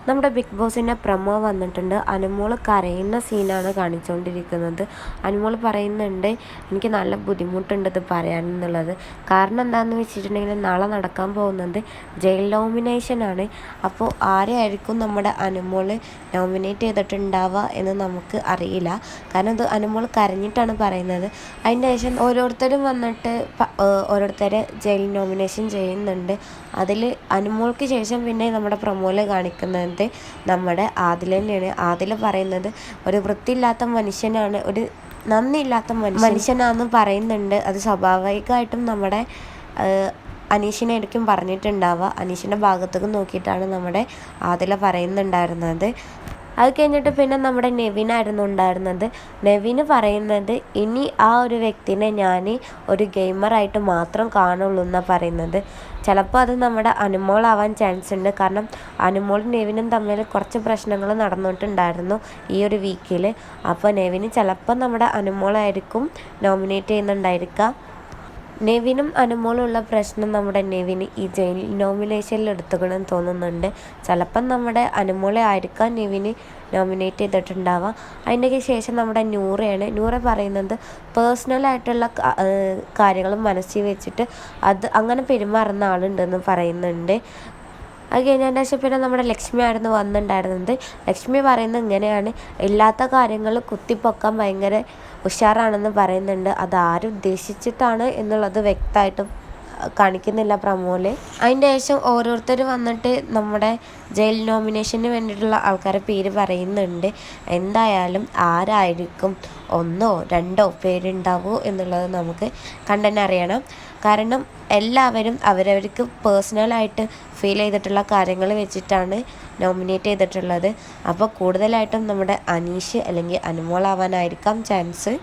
നമ്മുടെ ബിഗ് ബോസിൻ്റെ പ്രൊമോ വന്നിട്ടുണ്ട്. അനുമോൾ കരയുന്ന സീനാണ് കാണിച്ചുകൊണ്ടിരിക്കുന്നത്. അനുമോൾ പറയുന്നുണ്ട്, എനിക്ക് നല്ല ബുദ്ധിമുട്ടുണ്ട് ഇത് പറയാനെന്നുള്ളത്. കാരണം എന്താണെന്ന് വെച്ചിട്ടുണ്ടെങ്കിൽ നാളെ നടക്കാൻ പോകുന്നത് ജയിൽ നോമിനേഷനാണ്. അപ്പോൾ ആരെയായിരിക്കും നമ്മുടെ അനുമോൾ നോമിനേറ്റ് ചെയ്തിട്ടുണ്ടാവുക എന്ന് നമുക്ക് അറിയില്ല. കാരണം ഇത് അനുമോൾ കരഞ്ഞിട്ടാണ് പറയുന്നത്. അതിൻ്റെ ശേഷം ഓരോരുത്തരും വന്നിട്ട് ഓരോരുത്തരെ ജയിൽ നോമിനേഷൻ ചെയ്യുന്നുണ്ട്. അതിൽ അനുമോൾക്ക് ശേഷം പിന്നെ നമ്മുടെ പ്രൊമോയിൽ കാണിക്കുന്നത് നമ്മുടെ ആദിൽ തന്നെയാണ്. ആദിൽ പറയുന്നത് ഒരു വൃത്തിയില്ലാത്ത മനുഷ്യനാണ്, ഒരു നന്ദിയില്ലാത്ത മനുഷ്യനാണെന്ന് പറയുന്നുണ്ട്. അത് സ്വാഭാവികമായിട്ടും നമ്മുടെ അനീഷിനായിരിക്കും പറഞ്ഞിട്ടുണ്ടാവുക. അനീഷിൻ്റെ ഭാഗത്തേക്ക് നോക്കിയിട്ടാണ് നമ്മുടെ ആദില പറയുന്നുണ്ടായിരുന്നത്. അത് കഴിഞ്ഞിട്ട് പിന്നെ നമ്മുടെ നെവിനായിരുന്നു ഉണ്ടായിരുന്നത്. നെവിന് പറയുന്നത് ഇനി ആ ഒരു വ്യക്തിനെ ഞാൻ ഒരു ഗെയിമറായിട്ട് മാത്രം കാണുള്ളൂ എന്നാണ് പറയുന്നത്. ചിലപ്പോൾ അത് നമ്മുടെ അനുമോളാവാൻ ചാൻസ് ഉണ്ട്. കാരണം അനുമോളും നെവിനും തമ്മിൽ കുറച്ച് പ്രശ്നങ്ങൾ നടന്നിട്ടുണ്ടായിരുന്നു ഈ ഒരു വീക്കിൽ. അപ്പോൾ നെവിന് ചിലപ്പോൾ നമ്മുടെ അനുമോളായിരിക്കും നോമിനേറ്റ് ചെയ്യുന്നുണ്ടായിരിക്കുക. നെവിനും അനുമോളുള്ള പ്രശ്നം നമ്മുടെ നെവിന് ഈ ജയിൽ നോമിനേഷനിൽ എടുത്തുകണമെന്ന് തോന്നുന്നുണ്ട്. ചിലപ്പം നമ്മുടെ അനുമോളെ ആയിരിക്കാം നെവിന് നോമിനേറ്റ് ചെയ്തിട്ടുണ്ടാവുക. അതിൻ്റെ ശേഷം നമ്മുടെ നൂറയാണ്. നൂറ പറയുന്നത് പേഴ്സണലായിട്ടുള്ള കാര്യങ്ങൾ മനസ്സിൽ വെച്ചിട്ട് അത് അങ്ങനെ പെരുമാറുന്ന ആളുണ്ടെന്ന് പറയുന്നുണ്ട്. അത് കഴിഞ്ഞതിൻ്റെ ശേഷം പിന്നെ നമ്മുടെ ലക്ഷ്മി ആയിരുന്നു വന്നിട്ടുണ്ടായിരുന്നത്. ലക്ഷ്മി പറയുന്നത് ഇങ്ങനെയാണ്, ഇല്ലാത്ത കാര്യങ്ങൾ കുത്തിപ്പൊക്കാൻ ഭയങ്കര ഉഷാറാണെന്ന് പറയുന്നുണ്ട്. അത് ആരുദ്ദേശിച്ചിട്ടാണ് എന്നുള്ളത് വ്യക്തമായിട്ടും കാണിക്കുന്നില്ല പ്രമോല്. അതിൻ്റെ ശേഷം ഓരോരുത്തർ വന്നിട്ട് നമ്മുടെ ജയിൽ നോമിനേഷന് വേണ്ടിയിട്ടുള്ള ആൾക്കാരെ പേര് പറയുന്നുണ്ട്. എന്തായാലും ആരായിരിക്കും ഒന്നോ രണ്ടോ പേരുണ്ടാവുമോ എന്നുള്ളത് നമുക്ക് കണ്ടന്നെ അറിയണം. കാരണം എല്ലാവരും അവരവർക്ക് പേഴ്സണലായിട്ട് ഫീൽ ചെയ്തിട്ടുള്ള കാര്യങ്ങൾ വെച്ചിട്ടാണ് നോമിനേറ്റ് ചെയ്തിട്ടുള്ളത്. അപ്പോൾ കൂടുതലായിട്ടും നമ്മുടെ അനീഷ് അല്ലെങ്കിൽ അനുമോളാവാനായിരിക്കാം ചാൻസ്.